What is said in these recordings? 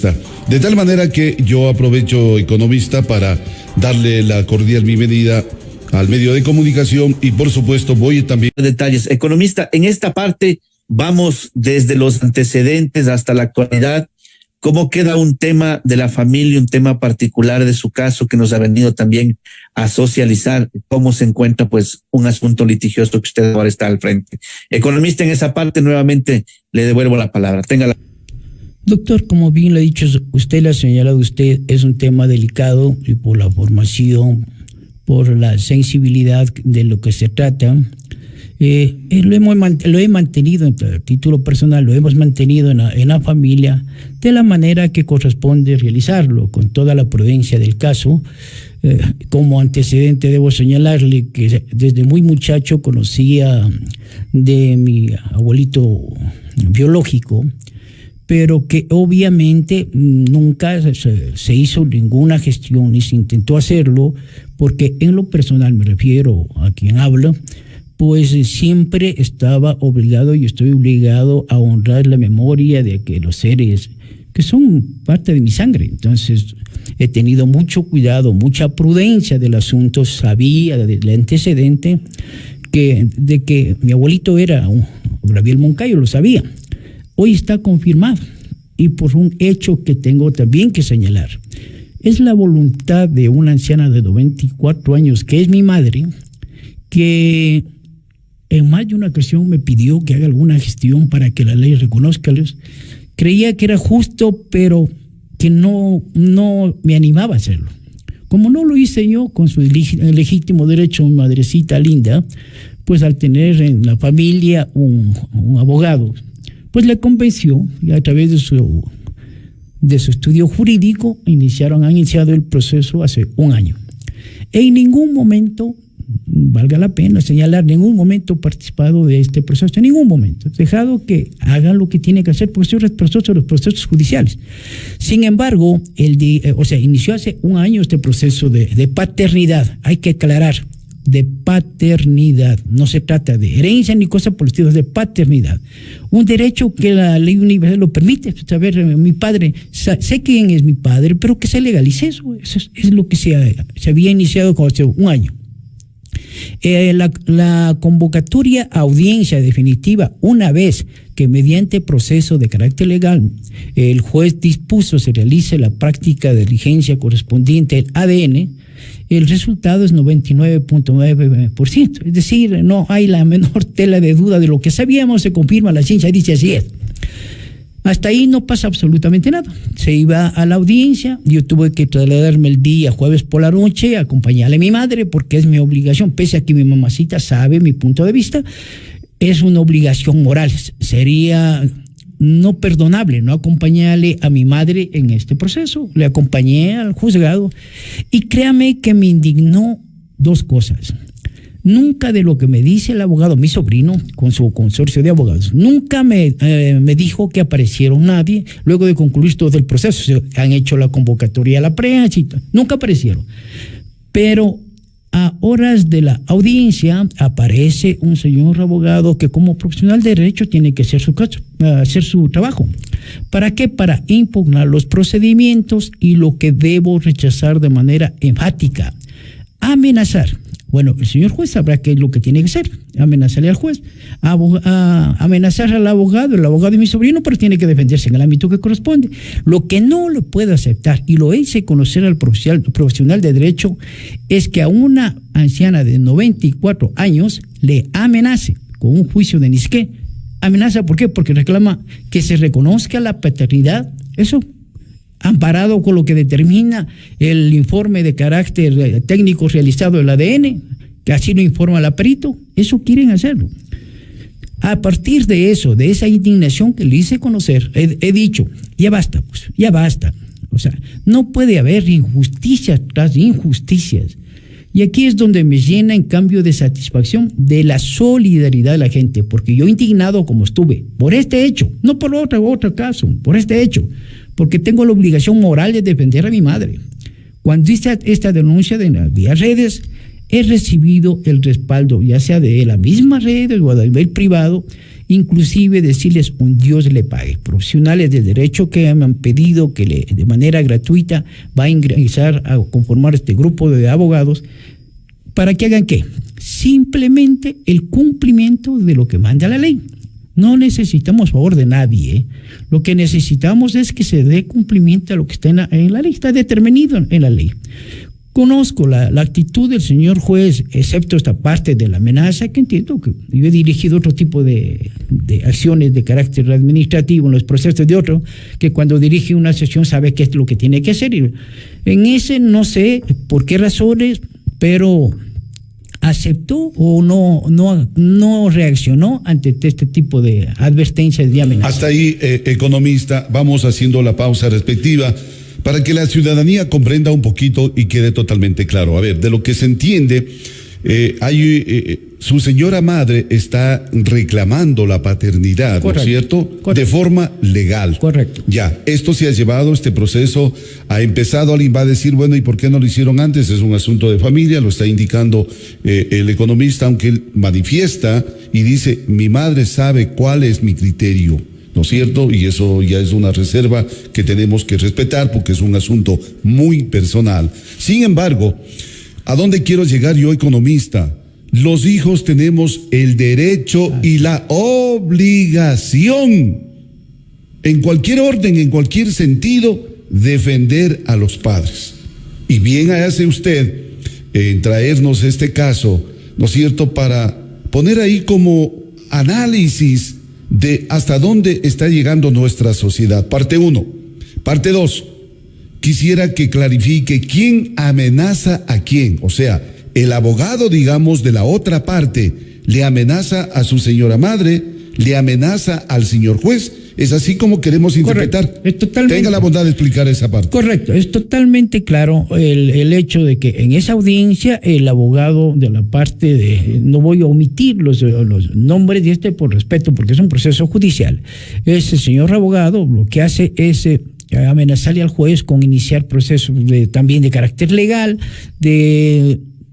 economista. De tal manera que yo aprovecho, economista, para darle la cordial bienvenida al medio de comunicación y por supuesto voy también... Detalles. Economista, en esta parte vamos desde los antecedentes hasta la actualidad. ¿Cómo queda un tema de la familia, un tema particular de su caso que nos ha venido también a socializar? ¿Cómo se encuentra pues un asunto litigioso que usted ahora está al frente? Economista, en esa parte nuevamente le devuelvo la palabra. Doctor, como bien lo ha dicho usted, lo ha señalado usted, es un tema delicado y por la formación, por la sensibilidad de lo que se trata. Lo he mantenido a título personal, lo hemos mantenido en la familia de la manera que corresponde realizarlo, con toda la prudencia del caso. Como antecedente debo señalarle que desde muy muchacho conocía de mi abuelito biológico, pero que obviamente nunca se hizo ninguna gestión ni se intentó hacerlo, porque en lo personal, me refiero a quien habla, pues siempre estaba obligado y estoy obligado a honrar la memoria de que los seres que son parte de mi sangre. Entonces he tenido mucho cuidado, mucha prudencia del asunto, sabía del antecedente de que mi abuelito era un Gabriel Moncayo, lo sabía. Hoy está confirmado y por un hecho que tengo también que señalar. Es la voluntad de una anciana de 94 años, que es mi madre, que en más de una ocasión me pidió que haga alguna gestión para que la ley reconozcalos. Creía que era justo, pero que no me animaba a hacerlo. Como no lo hice yo con su legítimo derecho, mi madrecita linda, pues al tener en la familia un abogado, pues le convenció y a través de su estudio jurídico han iniciado el proceso hace un año. En ningún momento, valga la pena señalar, ningún momento he participado de este proceso, en ningún momento. He dejado que hagan lo que tiene que hacer porque soy respetuoso de los procesos judiciales. Sin embargo, inició hace un año este proceso de paternidad. Hay que aclarar, de paternidad. No se trata de herencia ni cosa por el estilo, de paternidad. Un derecho que la ley universal lo permite. Saber, mi padre, sé quién es mi padre, pero que se legalice eso. Eso es lo que se había iniciado hace un año. La convocatoria a audiencia definitiva, una vez que mediante proceso de carácter legal el juez dispuso se realice la práctica de diligencia correspondiente al ADN, el resultado es 99.9%. Es decir, no hay la menor tela de duda de lo que sabíamos, se confirma, la ciencia dice así es. Hasta ahí no pasa absolutamente nada. Se iba a la audiencia, yo tuve que trasladarme el día jueves por la noche, acompañarle a mi madre, porque es mi obligación, pese a que mi mamacita sabe mi punto de vista, es una obligación moral. Sería no perdonable no acompañarle a mi madre en este proceso. Le acompañé al juzgado y créame que me indignó dos cosas. Nunca de lo que me dice el abogado, mi sobrino, con su consorcio de abogados, nunca me dijo que aparecieron nadie luego de concluir todo el proceso. Se han hecho la convocatoria a la prensa y nunca aparecieron. Pero a horas de la audiencia aparece un señor abogado que como profesional de derecho tiene que hacer su trabajo. ¿Para qué? Para impugnar los procedimientos y lo que debo rechazar de manera enfática. Amenazar. Bueno, el señor juez sabrá qué es lo que tiene que hacer. Amenazarle al juez, amenazar al abogado, el abogado de mi sobrino, pero tiene que defenderse en el ámbito que corresponde. Lo que no lo puedo aceptar, y lo hice conocer al profesional de derecho, es que a una anciana de 94 años le amenace con un juicio de nisqué. Amenaza, ¿por qué? Porque reclama que se reconozca la paternidad. Eso amparado con lo que determina el informe de carácter técnico realizado del ADN, que así lo informa la perito. Eso quieren hacerlo. A partir de eso, de esa indignación que le hice conocer, he dicho, ya basta, pues, ya basta. O sea, no puede haber injusticias tras injusticias. Y aquí es donde me llena, en cambio, de satisfacción de la solidaridad de la gente, porque yo indignado como estuve, por este hecho, no por otro caso, por este hecho, porque tengo la obligación moral de defender a mi madre. Cuando hice esta denuncia vía redes, he recibido el respaldo, ya sea de la misma red o del privado, inclusive decirles un Dios le pague. Profesionales de derecho que me han pedido que de manera gratuita va a ingresar a conformar este grupo de abogados para que hagan ¿qué? Simplemente el cumplimiento de lo que manda la ley. No necesitamos favor de nadie. Lo que necesitamos es que se dé cumplimiento a lo que está en la ley, está determinado en la ley. Conozco la actitud del señor juez, excepto esta parte de la amenaza, que entiendo que yo he dirigido otro tipo de acciones de carácter administrativo en los procesos de otro, que cuando dirige una sesión sabe qué es lo que tiene que hacer. Y en ese no sé por qué razones, pero aceptó o no reaccionó ante este tipo de advertencias y amenazas. Hasta ahí, economista, vamos haciendo la pausa respectiva para que la ciudadanía comprenda un poquito y quede totalmente claro. A ver, de lo que se entiende, su señora madre está reclamando la paternidad, correcto, ¿no es cierto? Correcto. De forma legal. Correcto. Ya, esto se ha llevado, este proceso ha empezado, alguien va a decir, bueno, ¿y por qué no lo hicieron antes? Es un asunto de familia, lo está indicando el economista, aunque él manifiesta y dice, mi madre sabe cuál es mi criterio, ¿no es cierto? Y eso ya es una reserva que tenemos que respetar porque es un asunto muy personal. Sin embargo, ¿a dónde quiero llegar yo, economista? Los hijos tenemos el derecho y la obligación, en cualquier orden, en cualquier sentido, defender a los padres. Y bien hace usted en traernos este caso, ¿no es cierto?, para poner ahí como análisis de hasta dónde está llegando nuestra sociedad. Parte 1. Parte 2. Quisiera que clarifique quién amenaza a quién. O sea, el abogado, digamos, de la otra parte, le amenaza a su señora madre, le amenaza al señor juez. Es así como queremos interpretar. Correcto. Es totalmente, tenga la bondad de explicar esa parte. Correcto, es totalmente claro el hecho de que en esa audiencia el abogado de la parte de, no voy a omitir los nombres de por respeto, porque es un proceso judicial. Ese señor abogado lo que hace es amenazarle al juez con iniciar procesos también de carácter legal,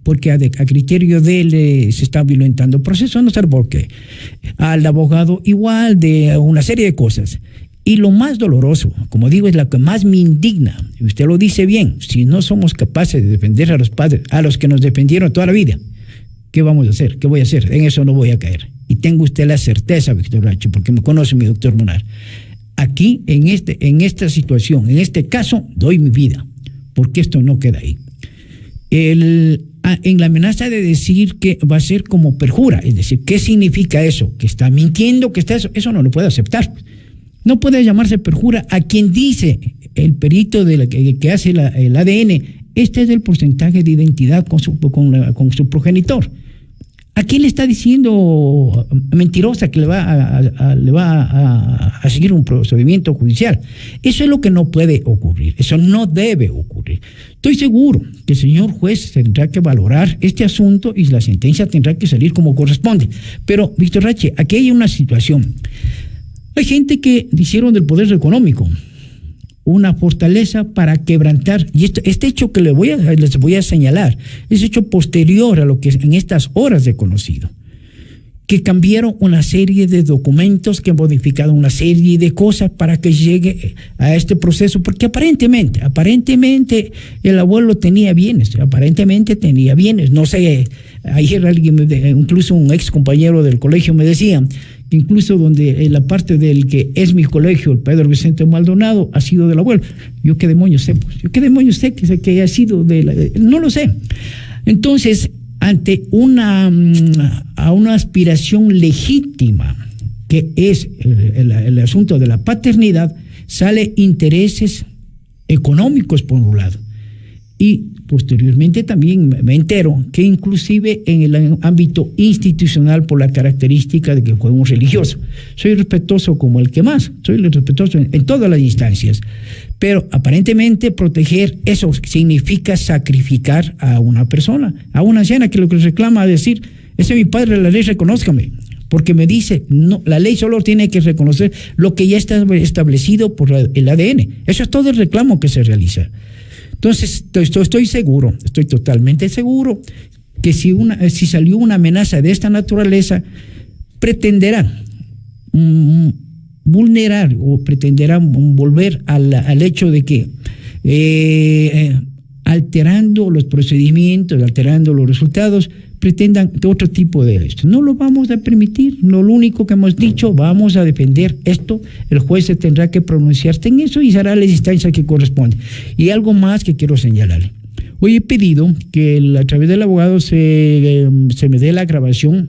porque a criterio de él se está violentando el proceso, no sé por qué. Al abogado igual, de una serie de cosas. Y lo más doloroso, como digo, es lo que más me indigna. Y usted lo dice bien, si no somos capaces de defender a los padres, a los que nos defendieron toda la vida, ¿qué vamos a hacer? ¿Qué voy a hacer? En eso no voy a caer. Y tengo usted la certeza, Víctor Bracho, porque me conoce mi doctor Munar. Aquí, en esta situación, en este caso, doy mi vida, porque esto no queda ahí. En la amenaza de decir que va a ser como perjura, es decir, ¿qué significa eso? Que está mintiendo, que está eso no lo puede aceptar. No puede llamarse perjura a quien dice el perito que hace el ADN, este es el porcentaje de identidad con su progenitor. ¿A quién le está diciendo mentirosa que le va a seguir un procedimiento judicial? Eso es lo que no puede ocurrir, eso no debe ocurrir. Estoy seguro que el señor juez tendrá que valorar este asunto y la sentencia tendrá que salir como corresponde. Pero, Víctor Rache, aquí hay una situación. Hay gente que hicieron del poder económico una fortaleza para quebrantar, y este hecho que les voy a señalar, es hecho posterior a lo que en estas horas he conocido, que cambiaron una serie de documentos, que han modificado una serie de cosas para que llegue a este proceso, porque aparentemente el abuelo tenía bienes, no sé, ayer alguien, incluso un ex compañero del colegio me decía, incluso donde en la parte del que es mi colegio, el Pedro Vicente Maldonado, ha sido del abuelo. Yo qué demonios sé, que haya sido no lo sé. Entonces, ante una aspiración legítima, que es el asunto de la paternidad, sale intereses económicos por un lado. Y posteriormente también me entero que inclusive en el ámbito institucional, por la característica de que fue un religioso, soy respetuoso como el que más, soy respetuoso en todas las instancias, pero aparentemente proteger eso significa sacrificar a una persona, a una anciana que lo que reclama es decir, ese es mi padre, la ley reconózcame, porque me dice, no, la ley solo tiene que reconocer lo que ya está establecido por el ADN, eso es todo el reclamo que se realiza. Entonces, estoy totalmente seguro que si salió una amenaza de esta naturaleza, pretenderá vulnerar o pretenderán volver al hecho de que alterando los procedimientos, alterando los resultados, pretendan otro tipo de esto. No lo vamos a permitir. Lo único que hemos dicho, vamos a defender esto. El juez se tendrá que pronunciarse en eso y será la instancia que corresponde. Y algo más que quiero señalar. Hoy he pedido que a través del abogado se me dé la grabación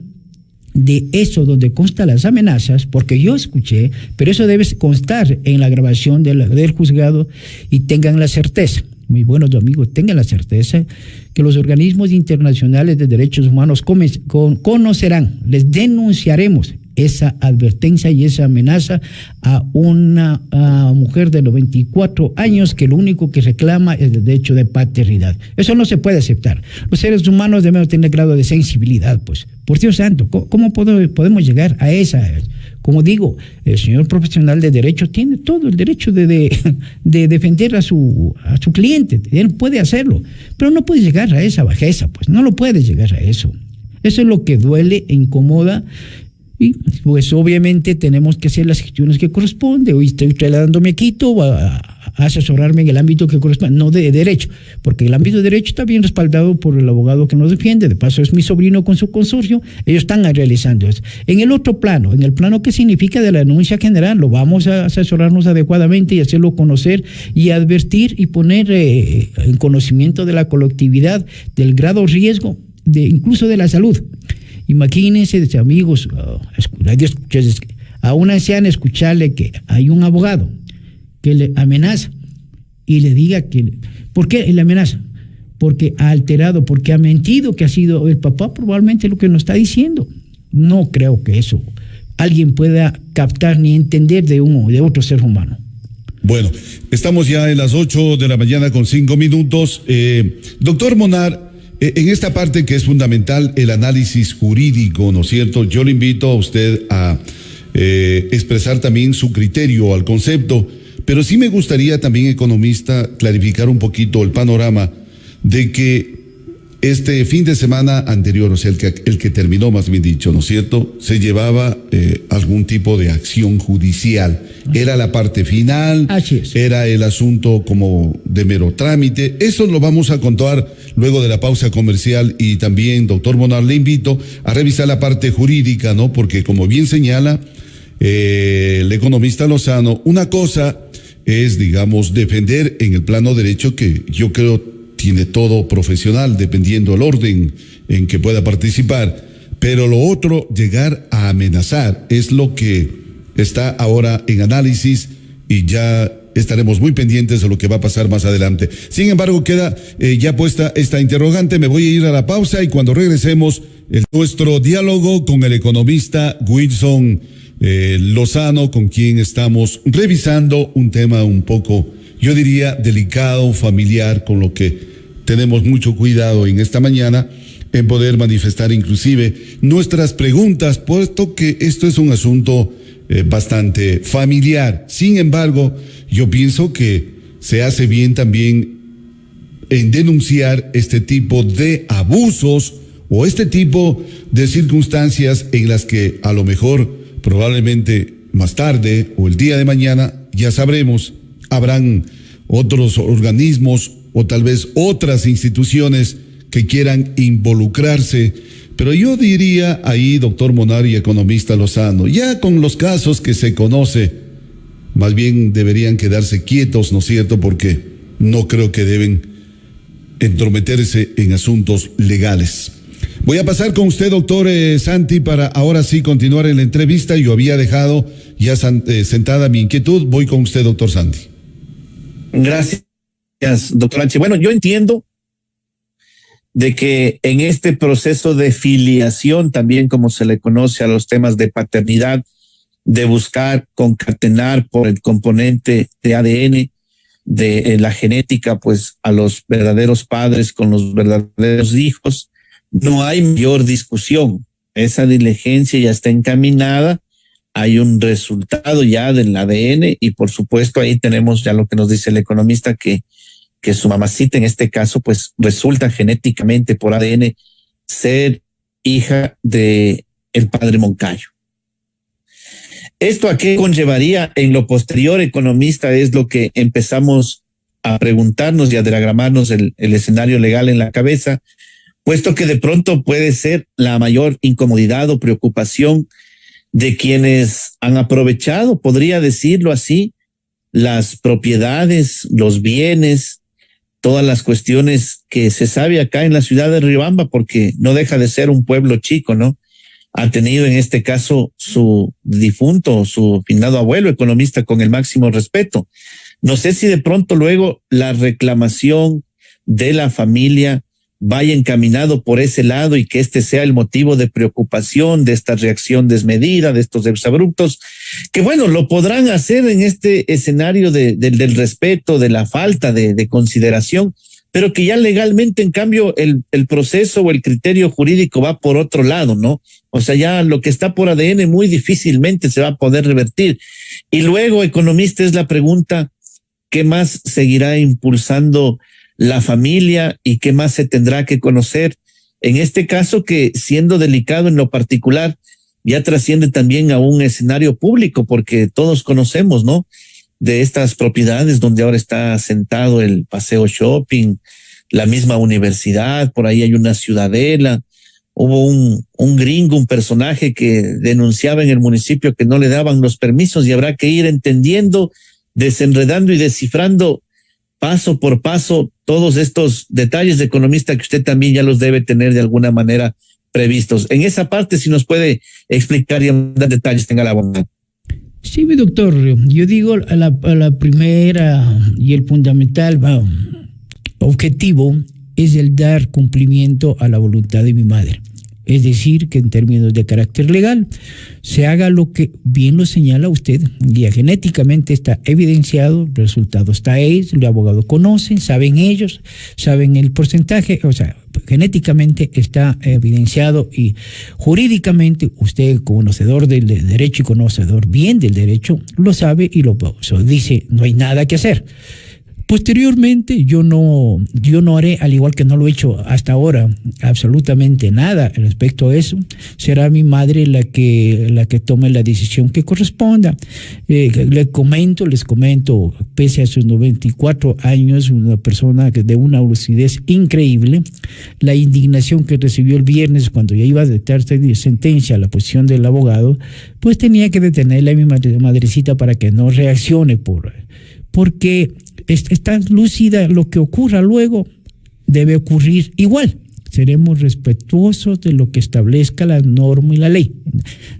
de eso donde constan las amenazas, porque yo escuché, pero eso debe constar en la grabación del juzgado y tengan la certeza. Muy buenos amigos, tengan la certeza que los organismos internacionales de derechos humanos conocerán, les denunciaremos esa advertencia y esa amenaza a una mujer de 94 años que lo único que reclama es el derecho de paternidad. Eso no se puede aceptar. Los seres humanos debemos tener grado de sensibilidad, pues. Por Dios santo, ¿cómo podemos llegar a esa? Como digo, el señor profesional de derecho tiene todo el derecho de defender a su cliente. Él puede hacerlo, pero no puede llegar a esa bajeza, pues. No lo puede llegar a eso. Eso es lo que duele e incomoda. Y pues obviamente tenemos que hacer las gestiones que corresponde. Hoy estoy trasladándome a Quito a asesorarme en el ámbito que corresponde, no de derecho, porque el ámbito de derecho está bien respaldado por el abogado que nos defiende. De paso es mi sobrino con su consorcio, ellos están realizando eso. En el otro plano, en el plano que significa de la denuncia general, lo vamos a asesorarnos adecuadamente y hacerlo conocer y advertir y poner en conocimiento de la colectividad del grado de riesgo, incluso de la salud. Imagínense, amigos, a una anciana escucharle que hay un abogado que le amenaza y le diga que... ¿Por qué le amenaza? Porque ha alterado, porque ha mentido, que ha sido el papá probablemente lo que nos está diciendo. No creo que eso alguien pueda captar ni entender de otro ser humano. Bueno, estamos ya en las 8 de la mañana con 5 minutos. Doctor Monar, en esta parte que es fundamental, el análisis jurídico, ¿no es cierto? Yo le invito a usted a expresar también su criterio al concepto, pero sí me gustaría también, economista, clarificar un poquito el panorama de que este fin de semana anterior, o sea, el que terminó, más bien dicho, ¿no es cierto?, se llevaba algún tipo de acción judicial. Era la parte final, era el asunto como de mero trámite. Eso lo vamos a contar luego de la pausa comercial y también, doctor Monar, le invito a revisar la parte jurídica, ¿no? Porque como bien señala el economista Lozano, una cosa es, digamos, defender en el plano derecho, que yo creo tiene todo profesional, dependiendo del orden en que pueda participar, pero lo otro, llegar a amenazar, es lo que está ahora en análisis y ya estaremos muy pendientes de lo que va a pasar más adelante. Sin embargo, queda ya puesta esta interrogante. Me voy a ir a la pausa y cuando regresemos, nuestro diálogo con el economista Wilson Lozano, con quien estamos revisando un tema un poco, yo diría, delicado, familiar, con lo que tenemos mucho cuidado en esta mañana en poder manifestar inclusive nuestras preguntas, puesto que esto es un asunto bastante familiar. Sin embargo, yo pienso que se hace bien también en denunciar este tipo de abusos o este tipo de circunstancias en las que a lo mejor, probablemente más tarde o el día de mañana, ya sabremos, habrán otros organismos o tal vez otras instituciones que quieran involucrarse. Pero yo diría ahí, doctor Monar y economista Lozano, ya con los casos que se conoce, más bien deberían quedarse quietos, ¿no es cierto? Porque no creo que deben entrometerse en asuntos legales. Voy a pasar con usted, doctor Santi, para ahora sí continuar en la entrevista. Yo había dejado ya sentada mi inquietud. Voy con usted, doctor Santi. Gracias, doctor Anchi. Bueno, yo entiendo de que en este proceso de filiación, también como se le conoce a los temas de paternidad, de buscar concatenar por el componente de ADN de la genética, pues a los verdaderos padres con los verdaderos hijos, no hay mayor discusión. Esa diligencia ya está encaminada, hay un resultado ya del ADN y por supuesto ahí tenemos ya lo que nos dice el economista, que su mamacita en este caso pues resulta genéticamente por ADN ser hija de el padre Moncayo. ¿Esto a qué conllevaría en lo posterior, economista? Es lo que empezamos a preguntarnos y a diagramarnos el escenario legal en la cabeza, puesto que de pronto puede ser la mayor incomodidad o preocupación de quienes han aprovechado, podría decirlo así, las propiedades, los bienes, todas las cuestiones que se sabe acá en la ciudad de Riobamba, porque no deja de ser un pueblo chico, ¿no? Ha tenido en este caso su difunto, su finado abuelo, economista, con el máximo respeto. No sé si de pronto luego la reclamación de la familia vaya encaminado por ese lado y que este sea el motivo de preocupación de esta reacción desmedida, de estos exabruptos, que bueno, lo podrán hacer en este escenario del respeto, de la falta de consideración, pero que ya legalmente, en cambio, el proceso o el criterio jurídico va por otro lado, ¿no? O sea, ya lo que está por ADN muy difícilmente se va a poder revertir. Y luego, economista, es la pregunta, ¿qué más seguirá impulsando la familia y qué más se tendrá que conocer? En este caso, que siendo delicado en lo particular, ya trasciende también a un escenario público, porque todos conocemos, ¿no?, de estas propiedades donde ahora está asentado el Paseo Shopping, la misma universidad, por ahí hay una ciudadela. Hubo un gringo, un personaje que denunciaba en el municipio que no le daban los permisos, y habrá que ir entendiendo, desenredando y descifrando paso por paso todos estos detalles, de economista, que usted también ya los debe tener de alguna manera previstos. En esa parte, si nos puede explicar y dar detalles, tenga la bondad. Sí, mi doctor, yo digo a la primera y el fundamental objetivo es el dar cumplimiento a la voluntad de mi madre. Es decir, que en términos de carácter legal se haga lo que bien lo señala usted, ya genéticamente está evidenciado, el resultado está ahí, el abogado conoce, saben ellos, saben el porcentaje, o sea, genéticamente está evidenciado, y jurídicamente usted, conocedor del derecho y conocedor bien del derecho, lo sabe y lo dice, no hay nada que hacer. Posteriormente, yo no haré, al igual que no lo he hecho hasta ahora, absolutamente nada respecto a eso. Será mi madre la que tome la decisión que corresponda. Les comento, pese a sus 94 años, una persona de una lucidez increíble, la indignación que recibió el viernes cuando ya iba a dictarse sentencia a la posición del abogado, pues tenía que detenerle a mi madrecita para que no reaccione porque está lúcida, lo que ocurra luego debe ocurrir igual. Seremos respetuosos de lo que establezca la norma y la ley.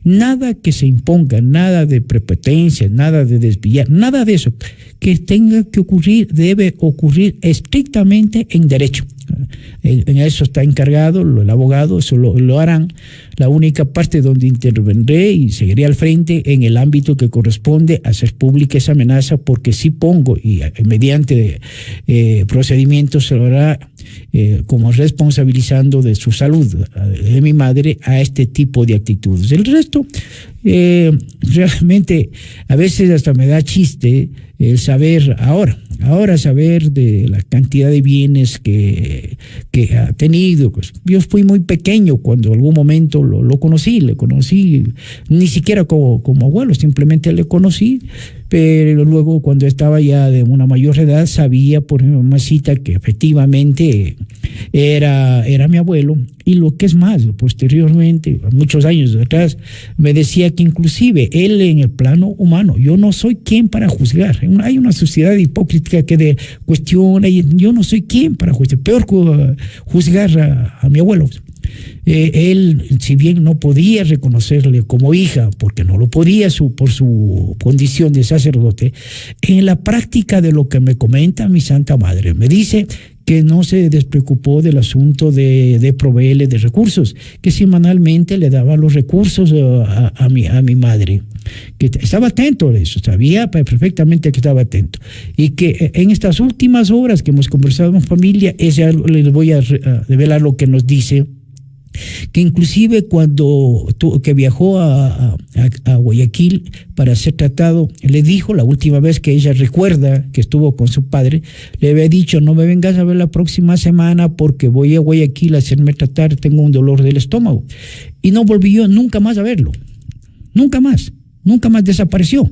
Nada que se imponga, nada de prepotencia, nada de desviar, nada de eso que tenga que ocurrir debe ocurrir estrictamente en derecho. En eso está encargado el abogado, eso lo harán. La única parte donde intervendré y seguiré al frente en el ámbito que corresponde a hacer pública esa amenaza, porque sí pongo, y mediante procedimientos se lo hará como responsabilizando de su salud de mi madre a este tipo de actitudes. El resto, realmente a veces hasta me da chiste el saber ahora saber de la cantidad de bienes que ha tenido. Pues yo fui muy pequeño cuando en algún momento le conocí, ni siquiera como abuelo, simplemente le conocí, pero luego cuando estaba ya de una mayor edad sabía por mi mamacita que efectivamente era mi abuelo. Y lo que es más, posteriormente, muchos años atrás, me decía que inclusive él, en el plano humano, yo no soy quien para juzgar. Hay una sociedad hipócrita que cuestiona, y yo no soy quien para juzgar, peor juzgar a mi abuelo. Él, si bien no podía reconocerle como hija, porque no lo podía por su condición de sacerdote, en la práctica de lo que me comenta mi Santa Madre, me dice que no se despreocupó del asunto de proveerle de recursos, que semanalmente le daba los recursos a mi madre, que estaba atento a eso, sabía perfectamente que estaba atento, y que en estas últimas horas que hemos conversado en familia, les voy a revelar lo que nos dice, que inclusive cuando que viajó a Guayaquil para ser tratado, le dijo la última vez que ella recuerda que estuvo con su padre, le había dicho: no me vengas a ver la próxima semana porque voy a Guayaquil a hacerme tratar, tengo un dolor del estómago. Y no volvió nunca más a verlo, nunca más. nunca más desapareció.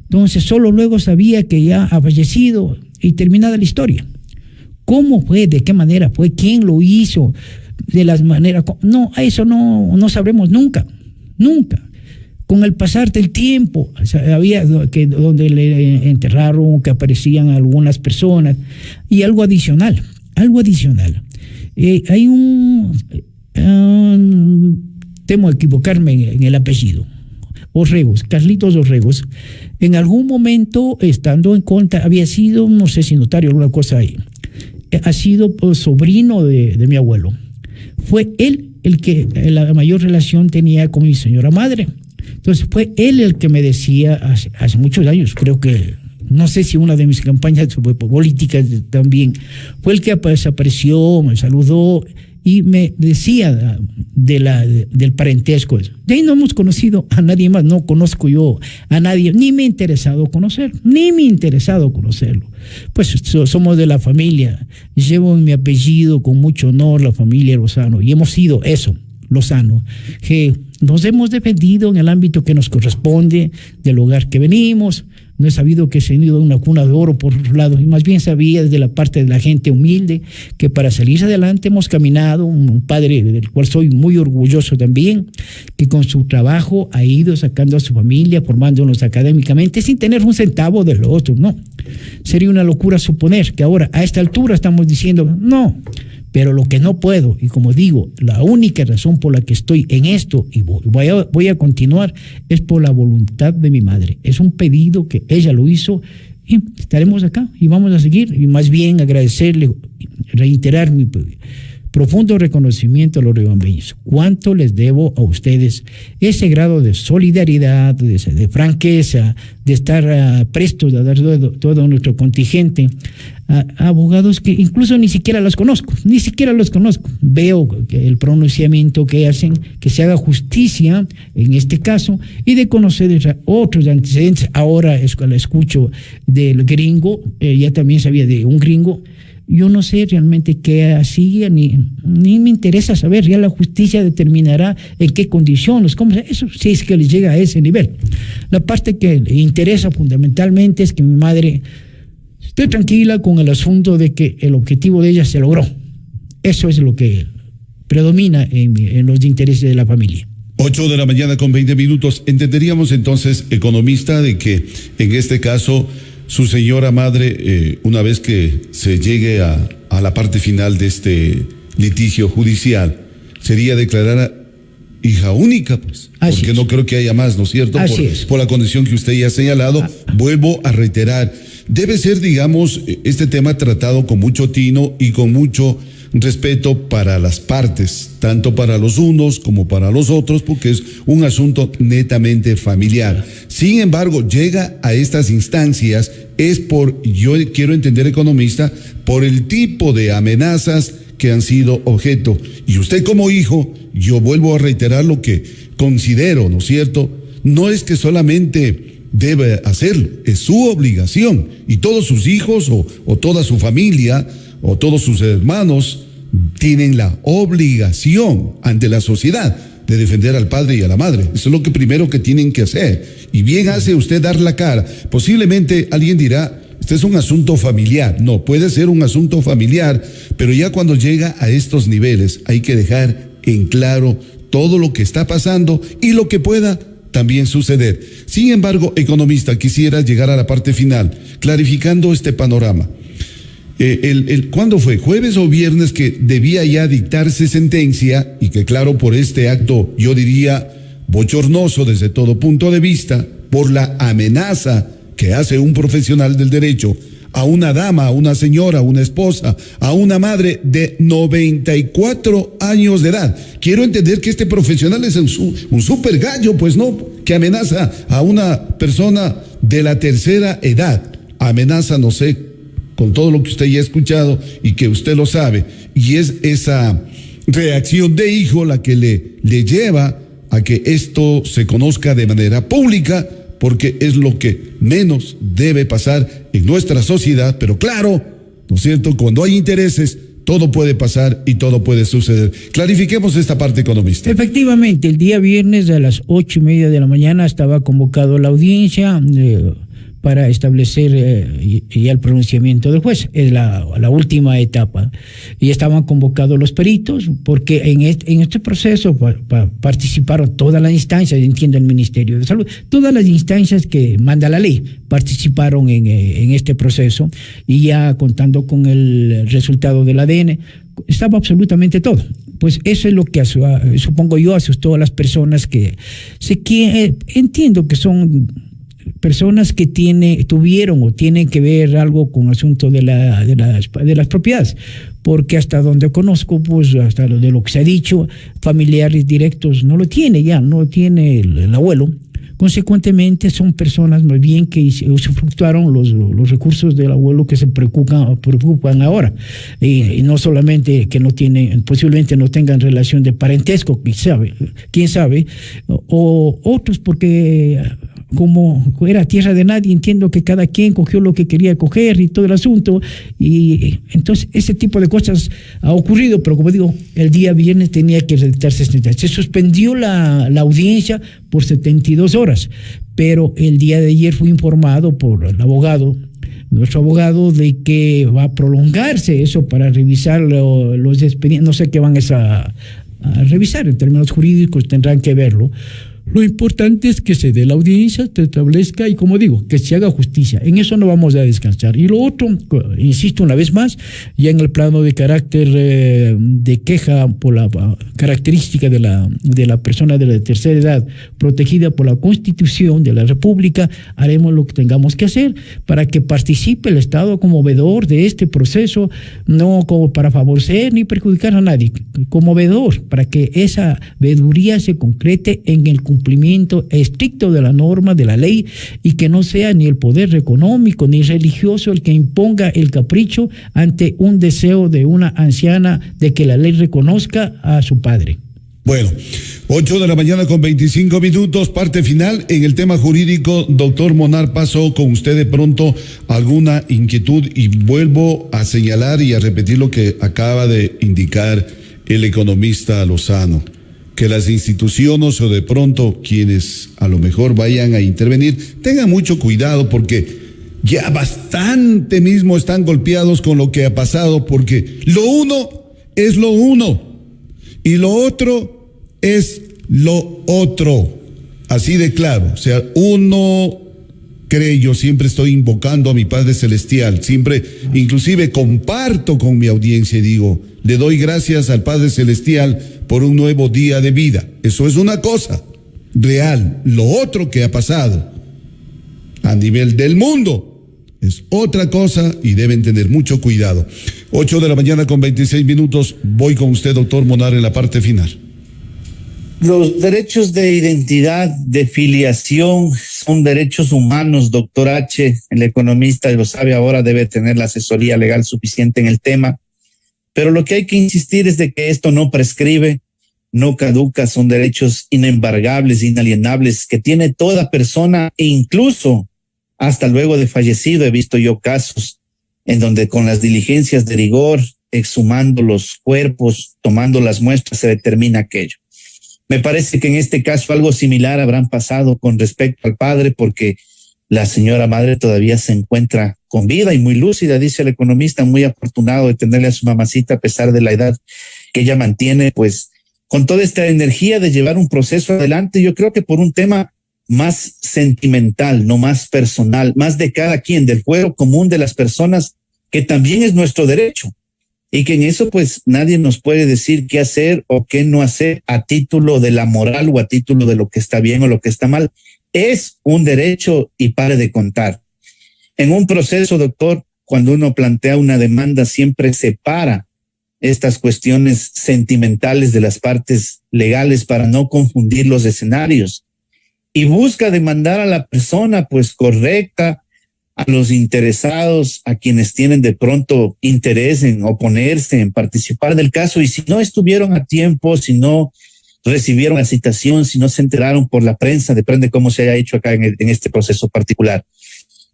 Entonces solo luego sabía que ya ha fallecido y terminada la historia. ¿Cómo fue? ¿De qué manera fue? ¿Quién lo hizo? De las maneras... No, eso no sabremos nunca. Con el pasar del tiempo, había que donde le enterraron, que aparecían algunas personas, y algo adicional. Hay temo equivocarme en el apellido. Orregos, Carlitos Orregos, en algún momento, estando en contra, había sido, no sé si notario o alguna cosa ahí, ha sido sobrino de mi abuelo. Fue él el que la mayor relación tenía con mi señora madre. Entonces fue él el que me decía hace muchos años, creo que, no sé si una de mis campañas políticas también, fue el que desapareció, me saludó y me decía del parentesco. De ahí no hemos conocido a nadie más, no conozco yo a nadie, ni me ha interesado conocerlo. Pues somos de la familia, llevo en mi apellido con mucho honor la familia Lozano, y hemos sido eso, Lozano, que nos hemos defendido en el ámbito que nos corresponde, del hogar que venimos. No he sabido que se ha ido una cuna de oro por otro lado, y más bien sabía desde la parte de la gente humilde que para salir adelante hemos caminado, un padre del cual soy muy orgulloso también, que con su trabajo ha ido sacando a su familia, formándonos académicamente, sin tener un centavo de lo otro, no. Sería una locura suponer que ahora, a esta altura, estamos diciendo, no. Pero lo que no puedo, y como digo, la única razón por la que estoy en esto y voy a continuar es por la voluntad de mi madre. Es un pedido que ella lo hizo y estaremos acá y vamos a seguir. Y más bien agradecerle, reiterar mi profundo reconocimiento a los riobambeños. Cuánto les debo a ustedes ese grado de solidaridad, de franqueza, de estar prestos a dar todo nuestro contingente a abogados que incluso ni siquiera los conozco. Veo que el pronunciamiento que hacen, que se haga justicia en este caso, y de conocer otros antecedentes. Ahora escucho del gringo, ya también sabía de un gringo. Yo no sé realmente qué hacía, ni me interesa saber. Ya la justicia determinará en qué condiciones, cómo eso, si es que les llega a ese nivel. La parte que le interesa fundamentalmente es que mi madre esté tranquila con el asunto de que el objetivo de ella se logró. Eso es lo que predomina en los intereses de la familia. 8:20 a.m. Entenderíamos entonces, economista, de que en este caso su señora madre, una vez que se llegue a la parte final de este litigio judicial, sería declarada hija única, pues. Así porque es. No creo que haya más, ¿no es cierto? Por la condición que usted ya ha señalado. Vuelvo a reiterar, debe ser, digamos, este tema tratado con mucho tino y con mucho respeto para las partes, tanto para los unos como para los otros, porque es un asunto netamente familiar. Sin embargo, llega a estas instancias yo quiero entender, economista, por el tipo de amenazas que han sido objeto. Y usted como hijo, yo vuelvo a reiterar lo que considero, ¿no es cierto? No es que solamente debe hacerlo, es su obligación, y todos sus hijos o toda su familia o todos sus hermanos tienen la obligación ante la sociedad de defender al padre y a la madre. Eso es lo que primero que tienen que hacer. Y bien hace usted dar la cara. Posiblemente alguien dirá, este es un asunto familiar. No, puede ser un asunto familiar, pero ya cuando llega a estos niveles hay que dejar en claro todo lo que está pasando y lo que pueda también suceder. Sin embargo, economista, quisiera llegar a la parte final, clarificando este panorama. ¿Cuándo fue? ¿Jueves o viernes que debía ya dictarse sentencia? Y que claro, por este acto, yo diría, bochornoso desde todo punto de vista, por la amenaza que hace un profesional del derecho a una dama, a una señora, a una esposa, a una madre de 94 años de edad. Quiero entender que este profesional es un super gallo, pues no, que amenaza a una persona de la tercera edad. Amenaza, no sé, con todo lo que usted ya ha escuchado y que usted lo sabe. Y es esa reacción de hijo la que le lleva a que esto se conozca de manera pública, porque es lo que menos debe pasar en nuestra sociedad. Pero claro, ¿no es cierto? Cuando hay intereses, todo puede pasar y todo puede suceder. Clarifiquemos esta parte, economista. Efectivamente, el día viernes a las 8:30 de la mañana estaba convocado la audiencia para establecer ya el pronunciamiento del juez. Es la última etapa. Y estaban convocados los peritos, porque en este proceso participaron todas las instancias, entiendo el Ministerio de Salud, todas las instancias que manda la ley participaron en este proceso, y ya contando con el resultado del ADN, estaba absolutamente todo. Pues eso es lo que supongo yo asustó a las personas que entiendo que son personas que tuvieron o tienen que ver algo con el asunto de las propiedades, porque hasta donde conozco, pues hasta de lo que se ha dicho, familiares directos no lo tiene el abuelo. Consecuentemente, son personas más bien que usufructuaron los recursos del abuelo, que se preocupan ahora. Y no solamente que no tienen, posiblemente no tengan relación de parentesco, quién sabe, o otros porque como era tierra de nadie, entiendo que cada quien cogió lo que quería coger y todo el asunto, y entonces ese tipo de cosas ha ocurrido, pero como digo, el día viernes tenía que redactarse. Se suspendió la audiencia por 72 horas, pero el día de ayer fui informado por el abogado, nuestro abogado, de que va a prolongarse eso para revisar los expedientes. No sé qué van a revisar en términos jurídicos, tendrán que verlo. Lo importante es que se dé la audiencia, se establezca y, como digo, que se haga justicia. En eso no vamos a descansar. Y lo otro, insisto una vez más, ya en el plano de carácter de queja por la característica de la persona de la tercera edad protegida por la Constitución de la República, haremos lo que tengamos que hacer para que participe el Estado como veedor de este proceso, no como para favorecer ni perjudicar a nadie, como veedor, para que esa veeduría se concrete en el cumplimiento estricto de la norma, de la ley, y que no sea ni el poder económico ni religioso el que imponga el capricho ante un deseo de una anciana de que la ley reconozca a su padre. Bueno, 8:25 a.m, parte final en el tema jurídico. Doctor Monar, paso con usted de pronto alguna inquietud, y vuelvo a señalar y a repetir lo que acaba de indicar el economista Lozano, que las instituciones o de pronto quienes a lo mejor vayan a intervenir tengan mucho cuidado, porque ya bastante mismo están golpeados con lo que ha pasado, porque lo uno es lo uno y lo otro es lo otro, así de claro. O sea, uno cree, yo siempre estoy invocando a mi Padre Celestial, siempre inclusive comparto con mi audiencia y digo, le doy gracias al Padre Celestial por un nuevo día de vida. Eso es una cosa real. Lo otro que ha pasado a nivel del mundo es otra cosa, y deben tener mucho cuidado. 8:26 a.m, voy con usted, doctor Monar, en la parte final. Los derechos de identidad, de filiación, son derechos humanos, doctor H. El economista lo sabe ahora, debe tener la asesoría legal suficiente en el tema. Pero lo que hay que insistir es de que esto no prescribe, no caduca, son derechos inembargables, inalienables, que tiene toda persona, e incluso hasta luego de fallecido. He visto yo casos en donde con las diligencias de rigor, exhumando los cuerpos, tomando las muestras, se determina aquello. Me parece que en este caso algo similar habrán pasado con respecto al padre, porque la señora madre todavía se encuentra con vida y muy lúcida, dice el economista, muy afortunado de tenerle a su mamacita a pesar de la edad que ella mantiene, pues con toda esta energía de llevar un proceso adelante. Yo creo que por un tema más sentimental, no más personal, más de cada quien, del fuero común de las personas, que también es nuestro derecho, y que en eso pues nadie nos puede decir qué hacer o qué no hacer a título de la moral o a título de lo que está bien o lo que está mal. Es un derecho y pare de contar. En un proceso, doctor, cuando uno plantea una demanda, siempre separa estas cuestiones sentimentales de las partes legales para no confundir los escenarios, y busca demandar a la persona pues correcta, a los interesados, a quienes tienen de pronto interés en oponerse, en participar del caso, y si no estuvieron a tiempo, si no recibieron la citación, si no se enteraron por la prensa, depende cómo se haya hecho acá en este proceso particular.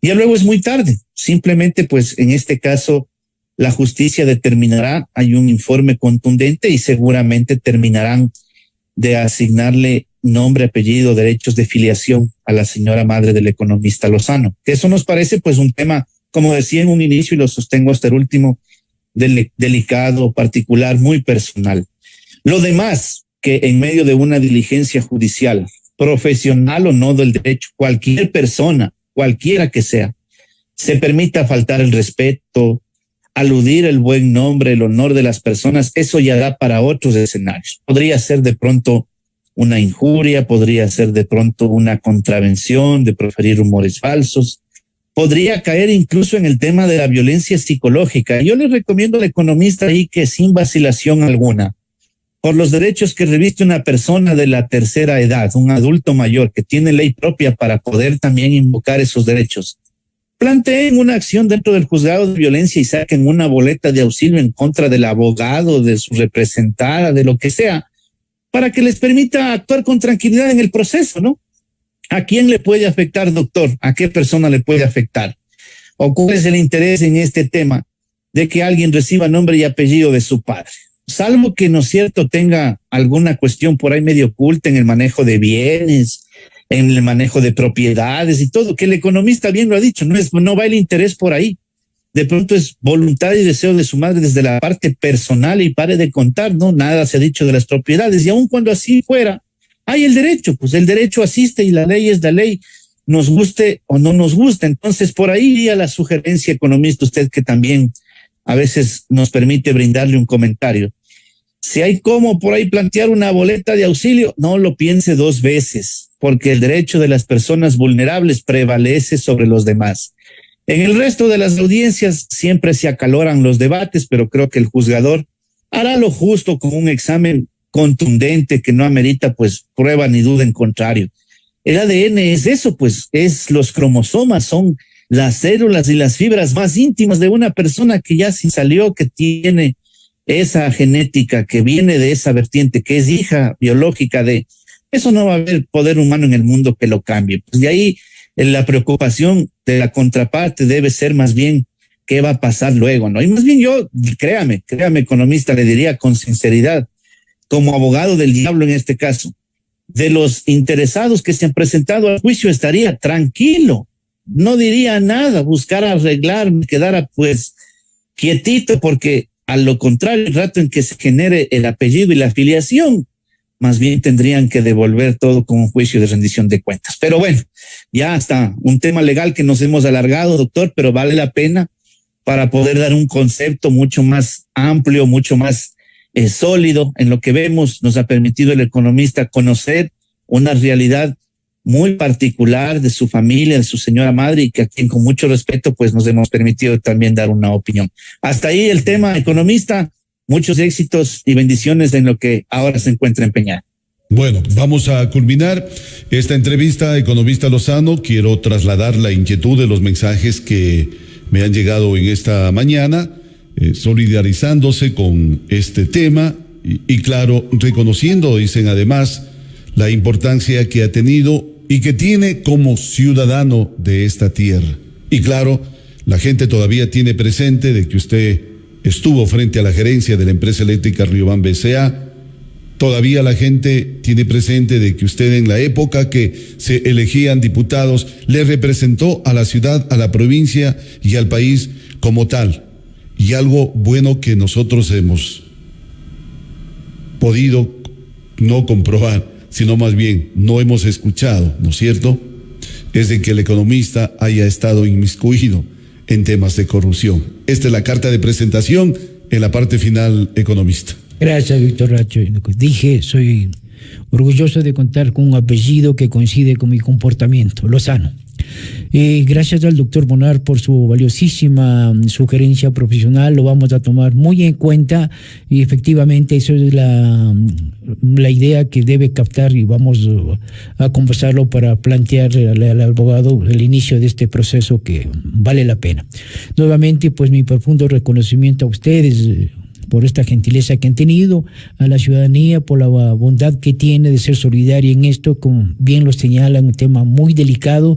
Y luego es muy tarde. Simplemente, pues, en este caso, la justicia determinará, hay un informe contundente y seguramente terminarán de asignarle nombre, apellido, derechos de filiación a la señora madre del economista Lozano. Eso nos parece pues un tema, como decía en un inicio y lo sostengo hasta el último, delicado, particular, muy personal. Lo demás, que en medio de una diligencia judicial, profesional o no del derecho, cualquier persona, cualquiera que sea, se permita faltar el respeto, aludir el buen nombre, el honor de las personas, eso ya da para otros escenarios. Podría ser de pronto una injuria, podría ser de pronto una contravención de proferir rumores falsos, podría caer incluso en el tema de la violencia psicológica. Yo le recomiendo al economista ahí que sin vacilación alguna, por los derechos que reviste una persona de la tercera edad, un adulto mayor que tiene ley propia para poder también invocar esos derechos, planteen una acción dentro del juzgado de violencia y saquen una boleta de auxilio en contra del abogado, de su representada, de lo que sea, para que les permita actuar con tranquilidad en el proceso, ¿no? ¿A quién le puede afectar, doctor? ¿A qué persona le puede afectar? ¿O cuál es el interés en este tema de que alguien reciba nombre y apellido de su padre? Salvo que, ¿no es cierto?, tenga alguna cuestión por ahí medio oculta en el manejo de bienes, en el manejo de propiedades y todo, que el economista bien lo ha dicho, no va el interés por ahí. De pronto es voluntad y deseo de su madre desde la parte personal y pare de contar, ¿no? Nada se ha dicho de las propiedades y aun cuando así fuera, hay el derecho, pues el derecho asiste y la ley es la ley, nos guste o no nos guste. Entonces por ahí iría la sugerencia, economista, usted que también a veces nos permite brindarle un comentario. Si hay como por ahí plantear una boleta de auxilio, no lo piense dos veces, porque el derecho de las personas vulnerables prevalece sobre los demás. En el resto de las audiencias siempre se acaloran los debates, pero creo que el juzgador hará lo justo con un examen contundente que no amerita pues prueba ni duda en contrario. El ADN es eso, pues es los cromosomas, son las células y las fibras más íntimas de una persona que ya sí salió, que tiene esa genética, que viene de esa vertiente, que es hija biológica de eso. No va a haber poder humano en el mundo que lo cambie. Pues de ahí la preocupación de la contraparte debe ser más bien qué va a pasar luego, ¿no? Y más bien yo, créame, economista, le diría con sinceridad, como abogado del diablo en este caso, de los interesados que se han presentado al juicio estaría tranquilo, no diría nada, buscar arreglar, me quedara pues quietito, porque a lo contrario, el rato en que se genere el apellido y la afiliación, más bien tendrían que devolver todo con un juicio de rendición de cuentas. Pero bueno, ya está un tema legal que nos hemos alargado, doctor, pero vale la pena para poder dar un concepto mucho más amplio, mucho más sólido en lo que vemos. Nos ha permitido el economista conocer una realidad muy particular de su familia, de su señora madre, y que a quien con mucho respeto pues nos hemos permitido también dar una opinión. Hasta ahí el tema, economista. Muchos éxitos y bendiciones en lo que ahora se encuentra empeñado. Bueno, vamos a culminar esta entrevista, economista Lozano. Quiero trasladar la inquietud de los mensajes que me han llegado en esta mañana, solidarizándose con este tema y claro, reconociendo, dicen además, la importancia que ha tenido y que tiene como ciudadano de esta tierra. Y claro, la gente todavía tiene presente de que usted estuvo frente a la gerencia de la empresa eléctrica Riobamba S.A. Todavía la gente tiene presente de que usted en la época que se elegían diputados le representó a la ciudad, a la provincia y al país como tal. Y algo bueno que nosotros hemos podido no comprobar, sino más bien no hemos escuchado, ¿no es cierto?, es de que el economista haya estado inmiscuido en temas de corrupción. Esta es la carta de presentación en la parte final, economista. Gracias, Víctor Racho. Dije, soy orgulloso de contar con un apellido que coincide con mi comportamiento, Lozano. Gracias al doctor Bonar por su valiosísima sugerencia profesional, lo vamos a tomar muy en cuenta y efectivamente eso es la idea que debe captar y vamos a conversarlo para plantear al abogado el inicio de este proceso que vale la pena. Nuevamente, pues mi profundo reconocimiento a ustedes por esta gentileza que han tenido, a la ciudadanía por la bondad que tiene de ser solidaria en esto, como bien lo señalan, un tema muy delicado.